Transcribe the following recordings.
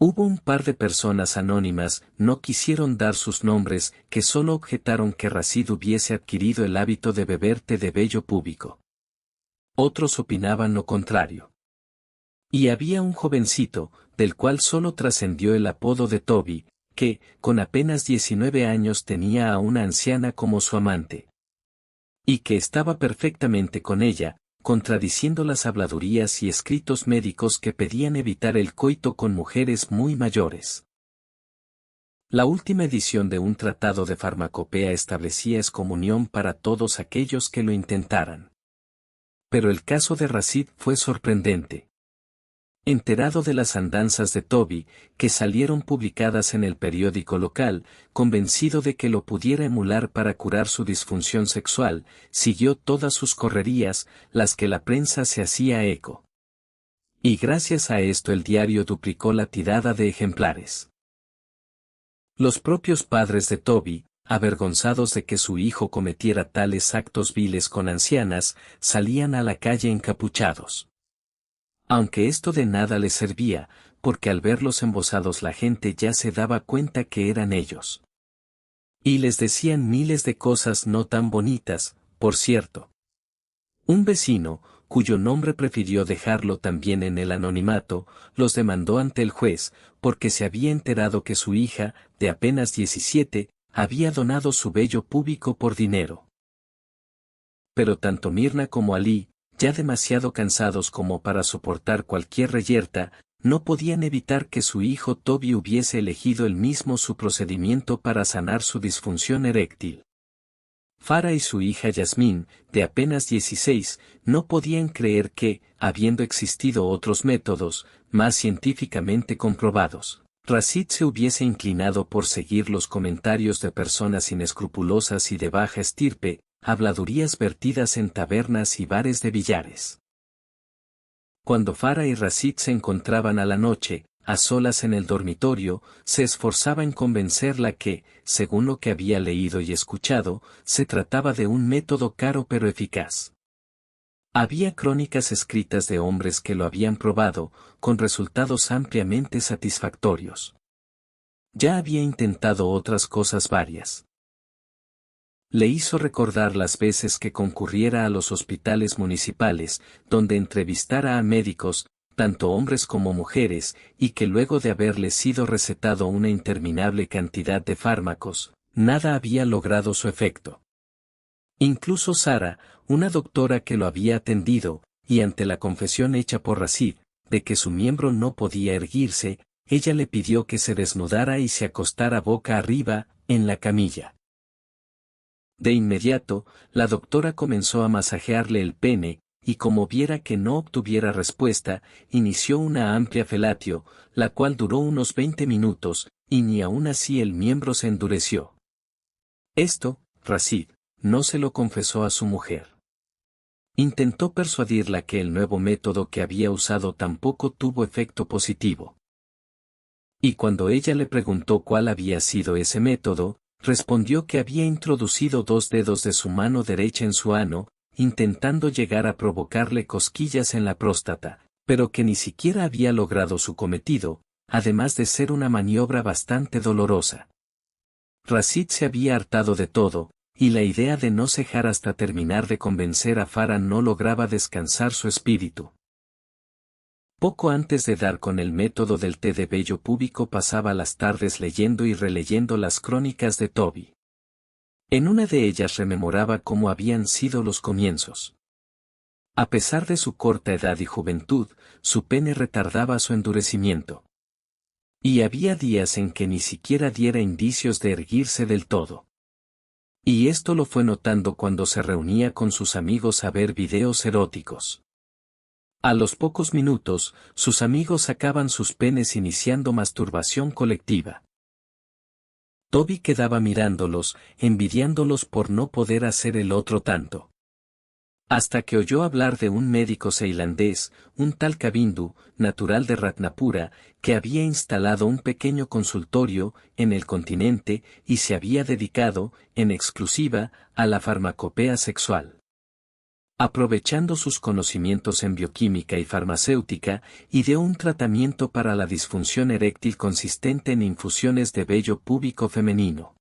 Hubo un par de personas anónimas, no quisieron dar sus nombres, que solo objetaron que Rashid hubiese adquirido el hábito de beber té de vello púbico. Otros opinaban lo contrario. Y había un jovencito, del cual solo trascendió el apodo de Toby, que, con apenas 19 años tenía a una anciana como su amante. Y que estaba perfectamente con ella, contradiciendo las habladurías y escritos médicos que pedían evitar el coito con mujeres muy mayores. La última edición de un tratado de farmacopea establecía excomunión para todos aquellos que lo intentaran. Pero el caso de Rashid fue sorprendente. Enterado de las andanzas de Toby, que salieron publicadas en el periódico local, convencido de que lo pudiera emular para curar su disfunción sexual, siguió todas sus correrías, las que la prensa se hacía eco. Y gracias a esto el diario duplicó la tirada de ejemplares. Los propios padres de Toby, avergonzados de que su hijo cometiera tales actos viles con ancianas, salían a la calle encapuchados. Aunque esto de nada les servía, porque al verlos embosados la gente ya se daba cuenta que eran ellos. Y les decían miles de cosas no tan bonitas, por cierto. Un vecino, cuyo nombre prefirió dejarlo también en el anonimato, los demandó ante el juez, porque se había enterado que su hija, de apenas 17, había donado su vello púbico por dinero. Pero tanto Mirna como Alí, ya demasiado cansados como para soportar cualquier reyerta, no podían evitar que su hijo Toby hubiese elegido él mismo su procedimiento para sanar su disfunción eréctil. Farah y su hija Yasmín, de apenas 16, no podían creer que, habiendo existido otros métodos, más científicamente comprobados, Rashid se hubiese inclinado por seguir los comentarios de personas inescrupulosas y de baja estirpe, habladurías vertidas en tabernas y bares de billares. Cuando Farah y Rashid se encontraban a la noche, a solas en el dormitorio, se esforzaba en convencerla que, según lo que había leído y escuchado, se trataba de un método caro pero eficaz. Había crónicas escritas de hombres que lo habían probado, con resultados ampliamente satisfactorios. Ya había intentado otras cosas varias. Le hizo recordar las veces que concurriera a los hospitales municipales, donde entrevistara a médicos, tanto hombres como mujeres, y que luego de haberle sido recetado una interminable cantidad de fármacos, nada había logrado su efecto. Incluso Sara, una doctora que lo había atendido, y ante la confesión hecha por Rashid, de que su miembro no podía erguirse, ella le pidió que se desnudara y se acostara boca arriba, en la camilla. De inmediato, la doctora comenzó a masajearle el pene, y como viera que no obtuviera respuesta, inició una amplia felatio, la cual duró unos 20 minutos, y ni aun así el miembro se endureció. Esto, Rashid, no se lo confesó a su mujer. Intentó persuadirla que el nuevo método que había usado tampoco tuvo efecto positivo. Y cuando ella le preguntó cuál había sido ese método, respondió que había introducido 2 dedos de su mano derecha en su ano, intentando llegar a provocarle cosquillas en la próstata, pero que ni siquiera había logrado su cometido, además de ser una maniobra bastante dolorosa. Rashid se había hartado de todo, y la idea de no cejar hasta terminar de convencer a Farah no lograba descansar su espíritu. Poco antes de dar con el método del té de vello púbico pasaba las tardes leyendo y releyendo las crónicas de Toby. En una de ellas rememoraba cómo habían sido los comienzos. A pesar de su corta edad y juventud, su pene retardaba su endurecimiento. Y había días en que ni siquiera diera indicios de erguirse del todo. Y esto lo fue notando cuando se reunía con sus amigos a ver videos eróticos. A los pocos minutos, sus amigos sacaban sus penes iniciando masturbación colectiva. Toby quedaba mirándolos, envidiándolos por no poder hacer el otro tanto. Hasta que oyó hablar de un médico tailandés, un tal Kavindu, natural de Ratnapura, que había instalado un pequeño consultorio en el continente y se había dedicado, en exclusiva, a la farmacopea sexual. Aprovechando sus conocimientos en bioquímica y farmacéutica, ideó un tratamiento para la disfunción eréctil consistente en infusiones de vello púbico femenino.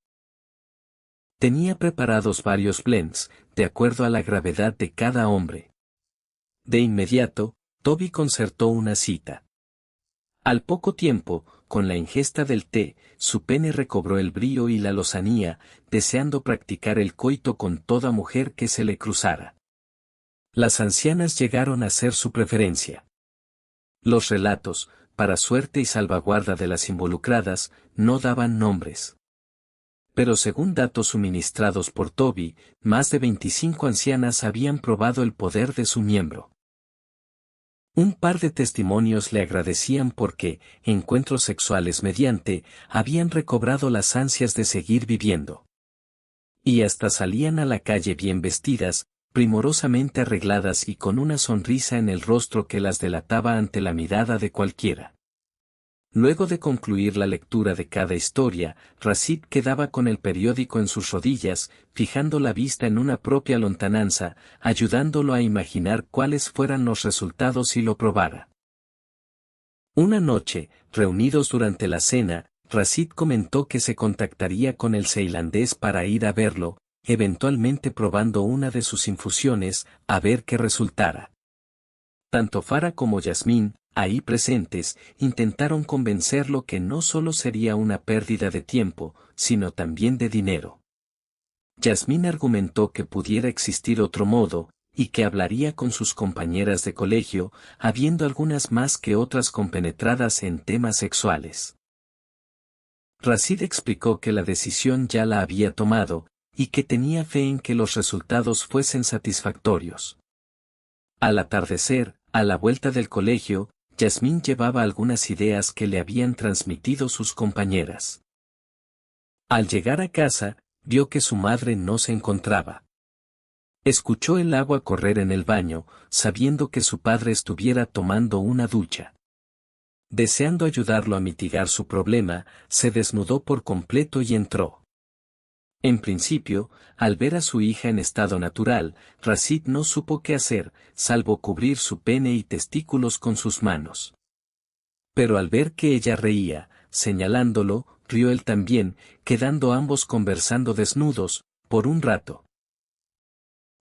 Tenía preparados varios blends, de acuerdo a la gravedad de cada hombre. De inmediato, Toby concertó una cita. Al poco tiempo, con la ingesta del té, su pene recobró el brillo y la lozanía, deseando practicar el coito con toda mujer que se le cruzara. Las ancianas llegaron a ser su preferencia. Los relatos, para suerte y salvaguarda de las involucradas, no daban nombres. Pero según datos suministrados por Toby, más de 25 ancianas habían probado el poder de su miembro. Un par de testimonios le agradecían porque, encuentros sexuales mediante, habían recobrado las ansias de seguir viviendo. Y hasta salían a la calle bien vestidas, primorosamente arregladas y con una sonrisa en el rostro que las delataba ante la mirada de cualquiera. Luego de concluir la lectura de cada historia, Rashid quedaba con el periódico en sus rodillas, fijando la vista en una propia lontananza, ayudándolo a imaginar cuáles fueran los resultados si lo probara. Una noche, reunidos durante la cena, Rashid comentó que se contactaría con el tailandés para ir a verlo, eventualmente probando una de sus infusiones, a ver qué resultara. Tanto Farah como Yasmín, ahí presentes, intentaron convencerlo que no solo sería una pérdida de tiempo, sino también de dinero. Yasmín argumentó que pudiera existir otro modo, y que hablaría con sus compañeras de colegio, habiendo algunas más que otras compenetradas en temas sexuales. Rashid explicó que la decisión ya la había tomado, y que tenía fe en que los resultados fuesen satisfactorios. Al atardecer, a la vuelta del colegio, Yasmín llevaba algunas ideas que le habían transmitido sus compañeras. Al llegar a casa, vio que su madre no se encontraba. Escuchó el agua correr en el baño, sabiendo que su padre estuviera tomando una ducha. Deseando ayudarlo a mitigar su problema, se desnudó por completo y entró. En principio, al ver a su hija en estado natural, Rashid no supo qué hacer, salvo cubrir su pene y testículos con sus manos. Pero al ver que ella reía, señalándolo, rió él también, quedando ambos conversando desnudos, por un rato.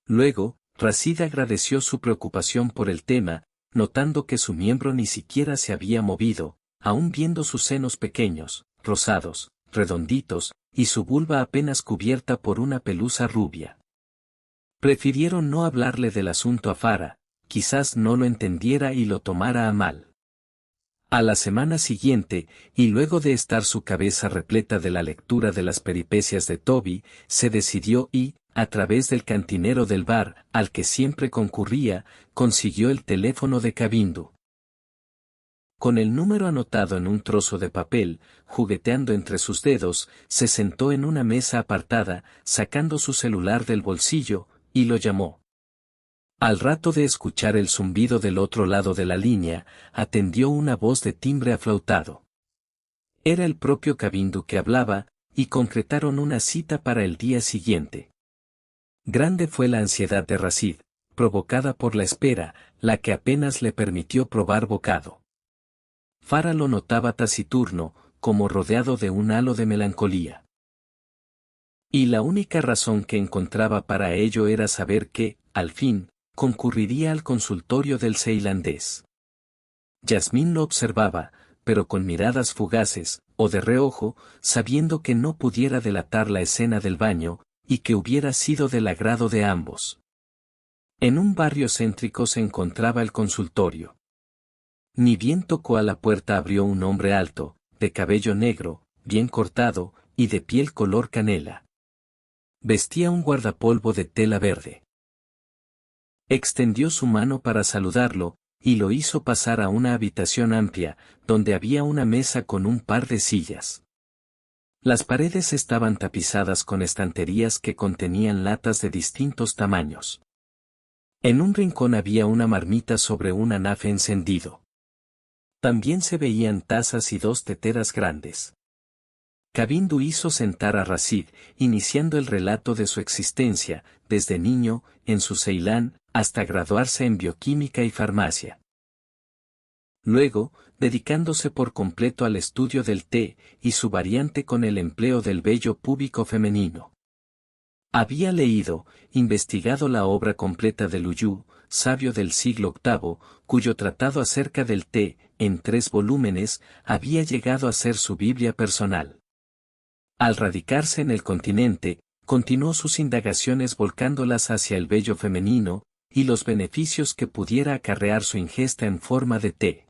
Luego, Rashid agradeció su preocupación por el tema, notando que su miembro ni siquiera se había movido, aún viendo sus senos pequeños, rosados, redonditos, y su vulva apenas cubierta por una pelusa rubia. Prefirieron no hablarle del asunto a Farah, quizás no lo entendiera y lo tomara a mal. A la semana siguiente, y luego de estar su cabeza repleta de la lectura de las peripecias de Toby, se decidió y, a través del cantinero del bar, al que siempre concurría, consiguió el teléfono de Kavindu. Con el número anotado en un trozo de papel, jugueteando entre sus dedos, se sentó en una mesa apartada, sacando su celular del bolsillo, y lo llamó. Al rato de escuchar el zumbido del otro lado de la línea, atendió una voz de timbre aflautado. Era el propio Kavindu que hablaba, y concretaron una cita para el día siguiente. Grande fue la ansiedad de Rashid, provocada por la espera, la que apenas le permitió probar bocado. Farah lo notaba taciturno, como rodeado de un halo de melancolía. Y la única razón que encontraba para ello era saber que, al fin, concurriría al consultorio del ceilandés. Yasmín lo observaba, pero con miradas fugaces, o de reojo, sabiendo que no pudiera delatar la escena del baño, y que hubiera sido del agrado de ambos. En un barrio céntrico se encontraba el consultorio. Ni bien tocó a la puerta abrió un hombre alto, de cabello negro, bien cortado, y de piel color canela. Vestía un guardapolvo de tela verde. Extendió su mano para saludarlo, y lo hizo pasar a una habitación amplia, donde había una mesa con un par de sillas. Las paredes estaban tapizadas con estanterías que contenían latas de distintos tamaños. En un rincón había una marmita sobre un anafe encendido. También se veían tazas y 2 teteras grandes. Kabindu hizo sentar a Rashid, iniciando el relato de su existencia, desde niño, en su Ceilán, hasta graduarse en bioquímica y farmacia. Luego, dedicándose por completo al estudio del té, y su variante con el empleo del vello púbico femenino. Había leído, investigado la obra completa de Luyú, sabio del siglo VIII, cuyo tratado acerca del té, en 3 volúmenes, había llegado a ser su Biblia personal. Al radicarse en el continente, continuó sus indagaciones volcándolas hacia el vello femenino, y los beneficios que pudiera acarrear su ingesta en forma de té.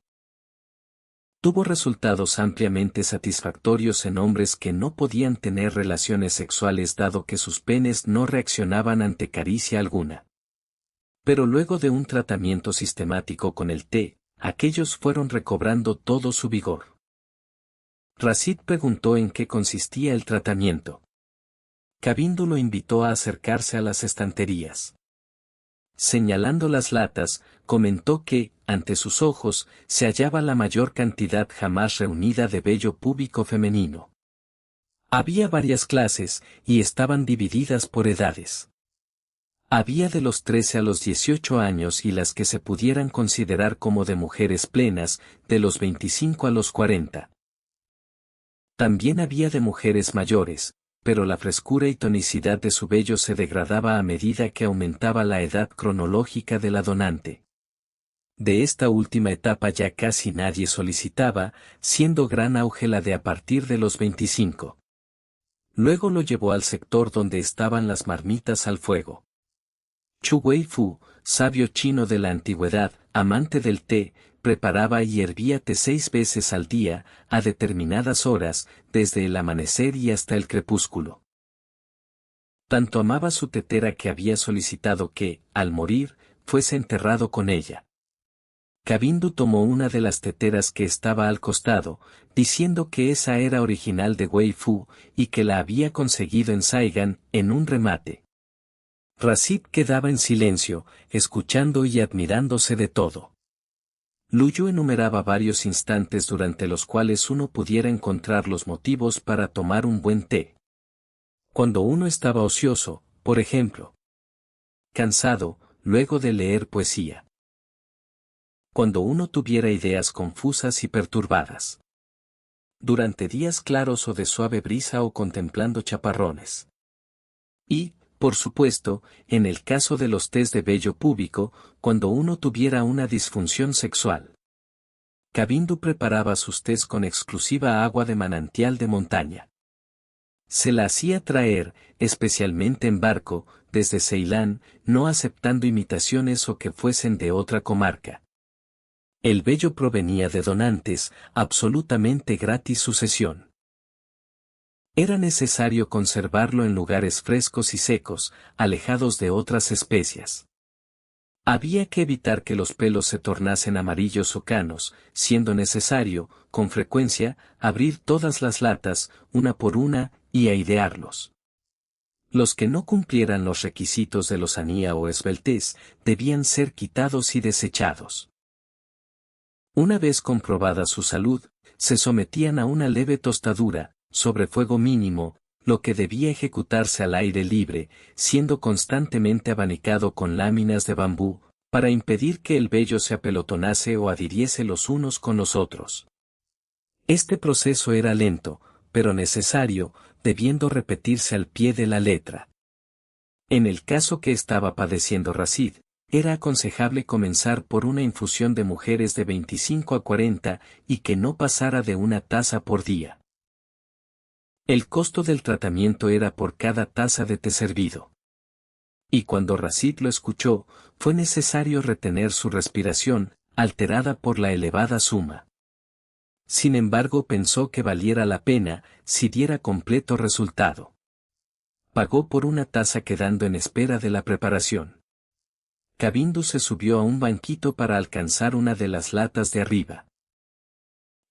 Tuvo resultados ampliamente satisfactorios en hombres que no podían tener relaciones sexuales dado que sus penes no reaccionaban ante caricia alguna. Pero luego de un tratamiento sistemático con el té, aquellos fueron recobrando todo su vigor. Rashid preguntó en qué consistía el tratamiento. Kabindu lo invitó a acercarse a las estanterías. Señalando las latas, comentó que, ante sus ojos, se hallaba la mayor cantidad jamás reunida de vello púbico femenino. Había varias clases, y estaban divididas por edades. Había de los 13 a los 18 años y las que se pudieran considerar como de mujeres plenas, de los 25 a los 40. También había de mujeres mayores, pero la frescura y tonicidad de su vello se degradaba a medida que aumentaba la edad cronológica de la donante. De esta última etapa ya casi nadie solicitaba, siendo gran auge la de a partir de los 25. Luego lo llevó al sector donde estaban las marmitas al fuego. Chu Wei-fu, sabio chino de la antigüedad, amante del té, preparaba y hervía té 6 veces al día, a determinadas horas, desde el amanecer y hasta el crepúsculo. Tanto amaba su tetera que había solicitado que, al morir, fuese enterrado con ella. Kabindu tomó una de las teteras que estaba al costado, diciendo que esa era original de Wei Fu, y que la había conseguido en Saigan, en un remate. Rashid quedaba en silencio, escuchando y admirándose de todo. Luyu enumeraba varios instantes durante los cuales uno pudiera encontrar los motivos para tomar un buen té. Cuando uno estaba ocioso, por ejemplo. Cansado, luego de leer poesía. Cuando uno tuviera ideas confusas y perturbadas. Durante días claros o de suave brisa o contemplando chaparrones. Y, por supuesto, en el caso de los tés de vello púbico, cuando uno tuviera una disfunción sexual. Kabindu preparaba sus tés con exclusiva agua de manantial de montaña. Se la hacía traer, especialmente en barco, desde Ceilán, no aceptando imitaciones o que fuesen de otra comarca. El vello provenía de donantes, absolutamente gratis sucesión. Era necesario conservarlo en lugares frescos y secos, alejados de otras especias. Había que evitar que los pelos se tornasen amarillos o canos, siendo necesario, con frecuencia, abrir todas las latas, una por una, y airearlos. Los que no cumplieran los requisitos de lozanía o esbeltez, debían ser quitados y desechados. Una vez comprobada su salud, se sometían a una leve tostadura, sobre fuego mínimo, lo que debía ejecutarse al aire libre, siendo constantemente abanicado con láminas de bambú, para impedir que el vello se apelotonase o adhiriese los unos con los otros. Este proceso era lento, pero necesario, debiendo repetirse al pie de la letra. En el caso que estaba padeciendo Rashid, era aconsejable comenzar por una infusión de mujeres de 25 a 40 y que no pasara de una taza por día. El costo del tratamiento era por cada taza de té servido. Y cuando Rashid lo escuchó, fue necesario retener su respiración, alterada por la elevada suma. Sin embargo, pensó que valiera la pena, si diera completo resultado. Pagó por una taza quedando en espera de la preparación. Kabindu se subió a un banquito para alcanzar una de las latas de arriba.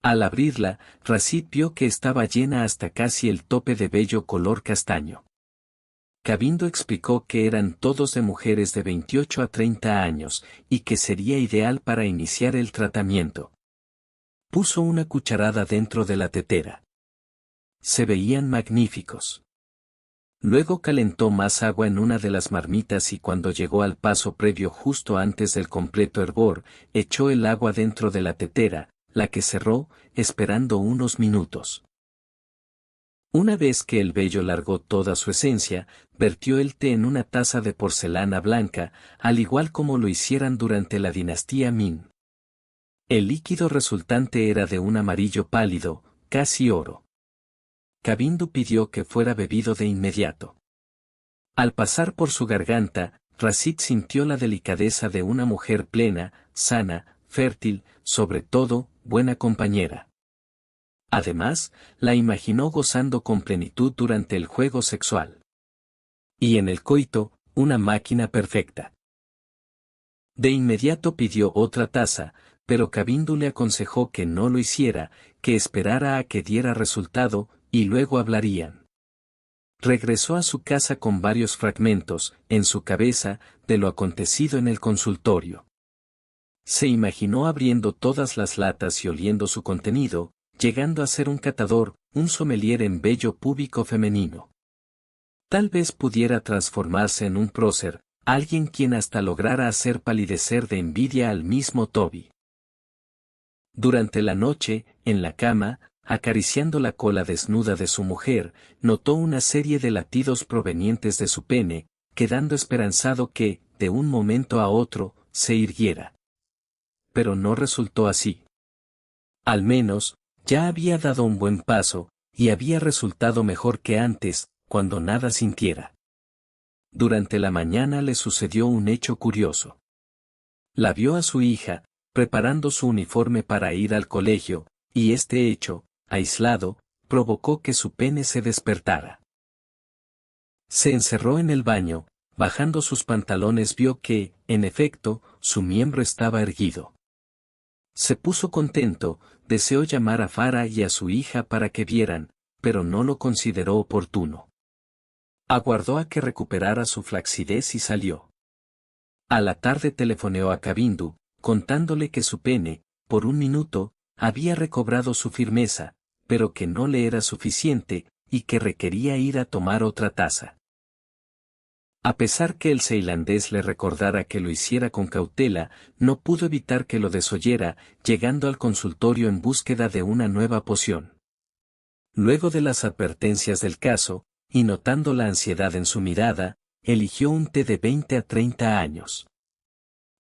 Al abrirla, Rashid vio que estaba llena hasta casi el tope de vello color castaño. Kabindu explicó que eran todos de mujeres de 28 a 30 años, y que sería ideal para iniciar el tratamiento. Puso una cucharada dentro de la tetera. Se veían magníficos. Luego calentó más agua en una de las marmitas y cuando llegó al paso previo justo antes del completo hervor, echó el agua dentro de la tetera, la que cerró, esperando unos minutos. Una vez que el vello largó toda su esencia, vertió el té en una taza de porcelana blanca, al igual como lo hicieran durante la dinastía Ming. El líquido resultante era de un amarillo pálido, casi oro. Kabindu pidió que fuera bebido de inmediato. Al pasar por su garganta, Rashid sintió la delicadeza de una mujer plena, sana, fértil, sobre todo, buena compañera. Además, la imaginó gozando con plenitud durante el juego sexual. Y en el coito, una máquina perfecta. De inmediato pidió otra taza, pero Kabindu le aconsejó que no lo hiciera, que esperara a que diera resultado, y luego hablarían. Regresó a su casa con varios fragmentos, en su cabeza, de lo acontecido en el consultorio. Se imaginó abriendo todas las latas y oliendo su contenido, llegando a ser un catador, un sommelier en vello púbico femenino. Tal vez pudiera transformarse en un prócer, alguien quien hasta lograra hacer palidecer de envidia al mismo Toby. Durante la noche, en la cama, acariciando la cola desnuda de su mujer, notó una serie de latidos provenientes de su pene, quedando esperanzado que, de un momento a otro, se irguiera. Pero no resultó así. Al menos, ya había dado un buen paso, y había resultado mejor que antes, cuando nada sintiera. Durante la mañana le sucedió un hecho curioso. La vio a su hija, preparando su uniforme para ir al colegio, y este hecho, aislado, provocó que su pene se despertara. Se encerró en el baño, bajando sus pantalones vio que, en efecto, su miembro estaba erguido. Se puso contento, deseó llamar a Farah y a su hija para que vieran, pero no lo consideró oportuno. Aguardó a que recuperara su flacidez y salió. A la tarde telefoneó a Kabindu, contándole que su pene, por un minuto, había recobrado su firmeza, pero que no le era suficiente, y que requería ir a tomar otra taza. A pesar que el tailandés le recordara que lo hiciera con cautela, no pudo evitar que lo desoyera, llegando al consultorio en búsqueda de una nueva poción. Luego de las advertencias del caso, y notando la ansiedad en su mirada, eligió un té de 20 a 30 años.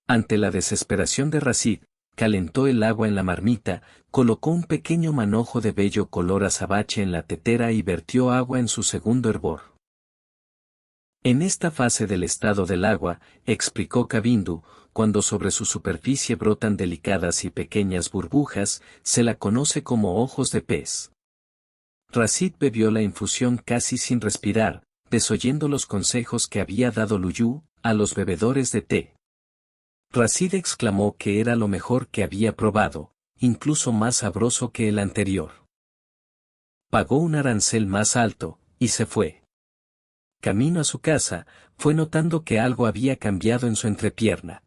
Ante la desesperación de Rashid, calentó el agua en la marmita, colocó un pequeño manojo de vello color azabache en la tetera y vertió agua en su segundo hervor. En esta fase del estado del agua, explicó Kabindu, cuando sobre su superficie brotan delicadas y pequeñas burbujas, se la conoce como ojos de pez. Rashid bebió la infusión casi sin respirar, desoyendo los consejos que había dado Luyu a los bebedores de té. Rashid exclamó que era lo mejor que había probado, incluso más sabroso que el anterior. Pagó un arancel más alto, y se fue. Camino a su casa, fue notando que algo había cambiado en su entrepierna.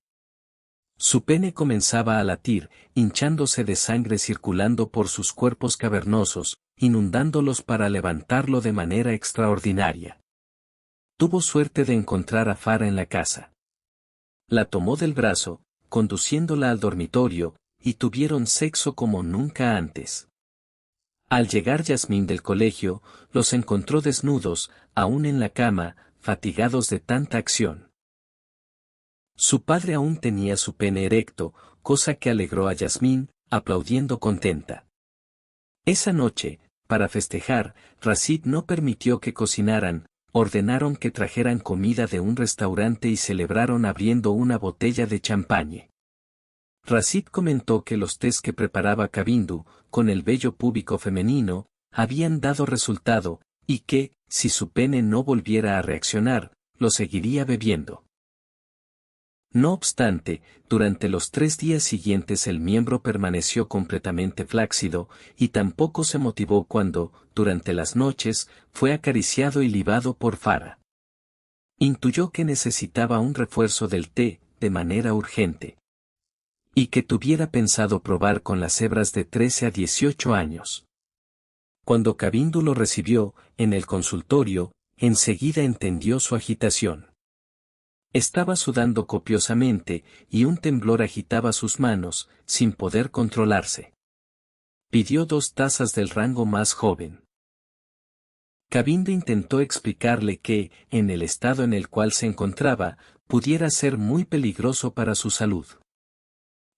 Su pene comenzaba a latir, hinchándose de sangre circulando por sus cuerpos cavernosos, inundándolos para levantarlo de manera extraordinaria. Tuvo suerte de encontrar a Farah en la casa. La tomó del brazo, conduciéndola al dormitorio, y tuvieron sexo como nunca antes. Al llegar Yasmín del colegio, los encontró desnudos, aún en la cama, fatigados de tanta acción. Su padre aún tenía su pene erecto, cosa que alegró a Yasmín, aplaudiendo contenta. Esa noche, para festejar, Rashid no permitió que cocinaran, ordenaron que trajeran comida de un restaurante y celebraron abriendo una botella de champagne. Rashid comentó que los tés que preparaba Kabindu, con el vello púbico femenino, habían dado resultado, y que, si su pene no volviera a reaccionar, lo seguiría bebiendo. No obstante, durante los 3 días siguientes el miembro permaneció completamente flácido, y tampoco se motivó cuando, durante las noches, fue acariciado y libado por Farah. Intuyó que necesitaba un refuerzo del té, de manera urgente. Y que tuviera pensado probar con las hebras de 13 a 18 años. Cuando Kabindu lo recibió, en el consultorio, enseguida entendió su agitación. Estaba sudando copiosamente, y un temblor agitaba sus manos, sin poder controlarse. Pidió 2 tazas del rango más joven. Kabindu intentó explicarle que, en el estado en el cual se encontraba, pudiera ser muy peligroso para su salud.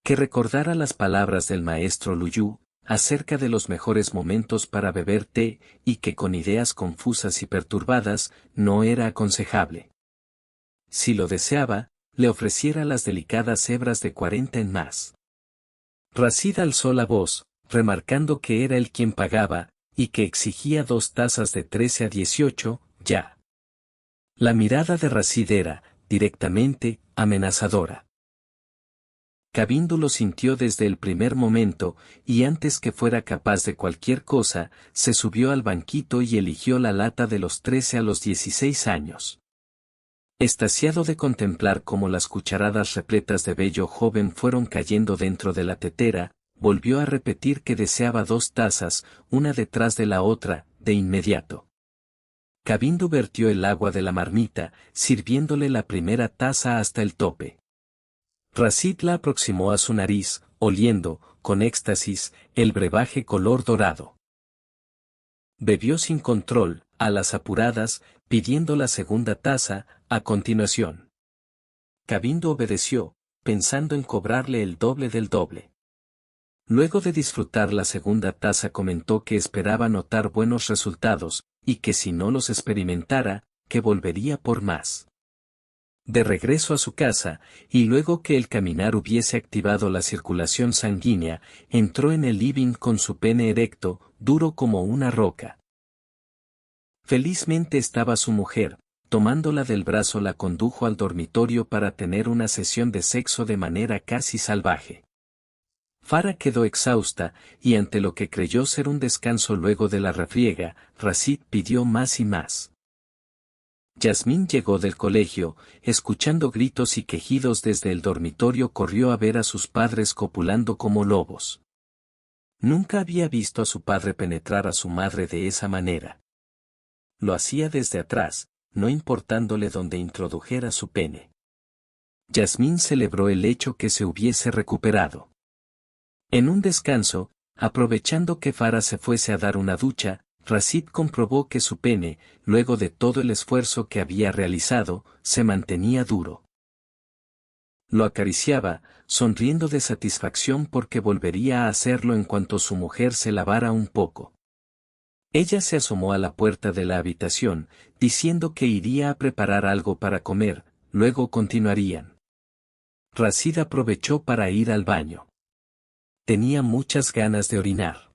Que recordara las palabras del maestro Luyu, acerca de los mejores momentos para beber té, y que con ideas confusas y perturbadas, no era aconsejable. Si lo deseaba, le ofreciera las delicadas hebras de 40 en más. Rashid alzó la voz, remarcando que era él quien pagaba, y que exigía 2 tazas de 13 a 18, ya. La mirada de Rashid era, directamente, amenazadora. Kabindu lo sintió desde el primer momento, y antes que fuera capaz de cualquier cosa, se subió al banquito y eligió la lata de los 13 a los 16 años. Extasiado de contemplar cómo las cucharadas repletas de vello joven fueron cayendo dentro de la tetera, volvió a repetir que deseaba 2 tazas, una detrás de la otra, de inmediato. Kabindu vertió el agua de la marmita, sirviéndole la primera taza hasta el tope. Rashid la aproximó a su nariz, oliendo, con éxtasis, el brebaje color dorado. Bebió sin control, a las apuradas, pidiendo la segunda taza, a continuación. Kabindu obedeció, pensando en cobrarle el doble del doble. Luego de disfrutar la segunda taza comentó que esperaba notar buenos resultados, y que si no los experimentara, que volvería por más. De regreso a su casa, y luego que el caminar hubiese activado la circulación sanguínea, entró en el living con su pene erecto, duro como una roca. Felizmente estaba su mujer, tomándola del brazo la condujo al dormitorio para tener una sesión de sexo de manera casi salvaje. Farah quedó exhausta, y ante lo que creyó ser un descanso luego de la refriega, Rashid pidió más y más. Yasmín llegó del colegio, escuchando gritos y quejidos desde el dormitorio corrió a ver a sus padres copulando como lobos. Nunca había visto a su padre penetrar a su madre de esa manera. Lo hacía desde atrás, no importándole dónde introdujera su pene. Yasmín celebró el hecho que se hubiese recuperado. En un descanso, aprovechando que Farah se fuese a dar una ducha, Rashid comprobó que su pene, luego de todo el esfuerzo que había realizado, se mantenía duro. Lo acariciaba, sonriendo de satisfacción porque volvería a hacerlo en cuanto su mujer se lavara un poco. Ella se asomó a la puerta de la habitación, diciendo que iría a preparar algo para comer, luego continuarían. Rashid aprovechó para ir al baño. Tenía muchas ganas de orinar.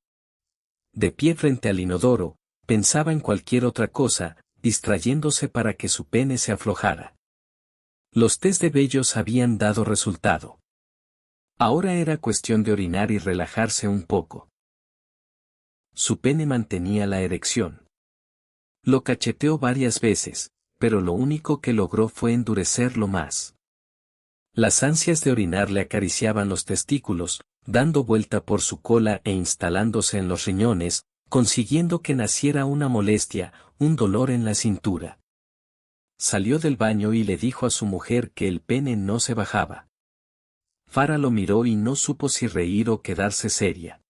De pie frente al inodoro, pensaba en cualquier otra cosa, distrayéndose para que su pene se aflojara. Los test de vellos habían dado resultado. Ahora era cuestión de orinar y relajarse un poco. Su pene mantenía la erección. Lo cacheteó varias veces, pero lo único que logró fue endurecerlo más. Las ansias de orinar le acariciaban los testículos, dando vuelta por su cola e instalándose en los riñones, consiguiendo que naciera una molestia, un dolor en la cintura. Salió del baño y le dijo a su mujer que el pene no se bajaba. Farah lo miró y no supo si reír o quedarse seria.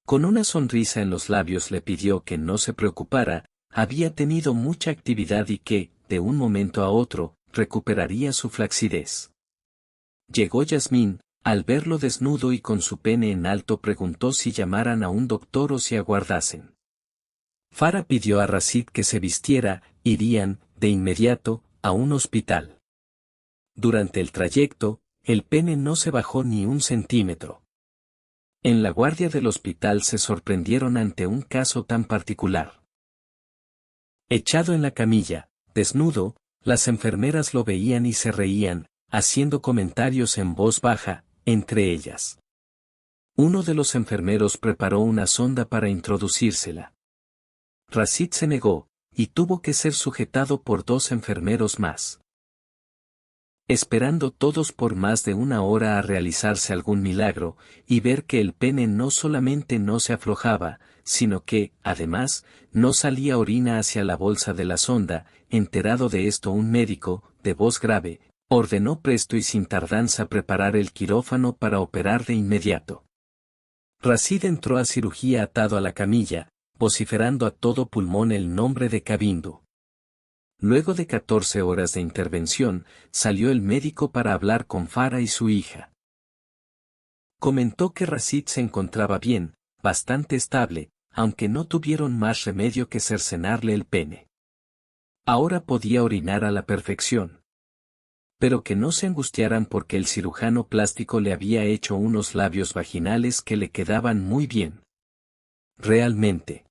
Con una sonrisa en los labios le pidió que no se preocupara, había tenido mucha actividad y que, de un momento a otro, recuperaría su flacidez. Llegó Yasmín, al verlo desnudo y con su pene en alto preguntó si llamaran a un doctor o si aguardasen. Farah pidió a Rashid que se vistiera, irían, de inmediato, a un hospital. Durante el trayecto, el pene no se bajó ni un centímetro. En la guardia del hospital se sorprendieron ante un caso tan particular. Echado en la camilla, desnudo, las enfermeras lo veían y se reían, haciendo comentarios en voz baja, entre ellas. Uno de los enfermeros preparó una sonda para introducírsela. Rashid se negó, y tuvo que ser sujetado por 2 enfermeros más. Esperando todos por más de 1 hora a realizarse algún milagro, y ver que el pene no solamente no se aflojaba, sino que, además, no salía orina hacia la bolsa de la sonda, enterado de esto un médico, de voz grave, ordenó presto y sin tardanza preparar el quirófano para operar de inmediato. Rashid entró a cirugía atado a la camilla, vociferando a todo pulmón el nombre de Kabindu. Luego de 14 horas de intervención, salió el médico para hablar con Farah y su hija. Comentó que Rashid se encontraba bien, bastante estable, aunque no tuvieron más remedio que cercenarle el pene. Ahora podía orinar a la perfección. Pero que no se angustiaran porque el cirujano plástico le había hecho unos labios vaginales que le quedaban muy bien. Realmente.